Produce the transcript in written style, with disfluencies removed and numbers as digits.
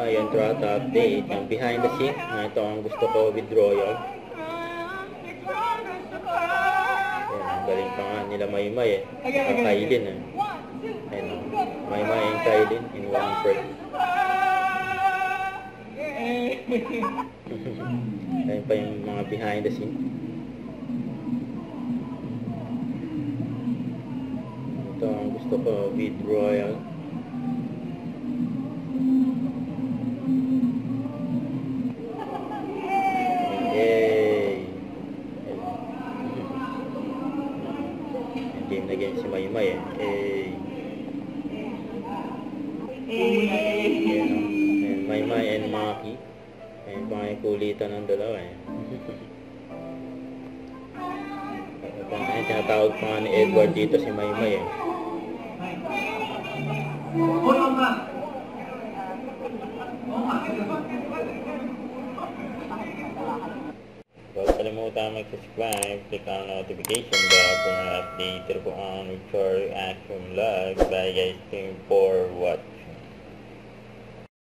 Yan, throughout the update. Yung behind the scene. Ito ang gusto ko with Royal. Yan, galing pa nga nila Maymay eh. Kailin eh. Ayun o. Maymay and Kailin in one break. Ayun pa yung mga behind the scene. Ito ang gusto ko with Royal. Yay! Game na game si Maymay eh. Ayan o. Maymay and Maki. Ayan pa nga yung kulitan ng dalawa eh. Ayan, tinatawag pa nga ni Edward dito si Maymay eh. Huwag kalimutan mag-subscribe, click ang notification bell kung na-update ko ang for action vlog. Bye guys, thank you for watching.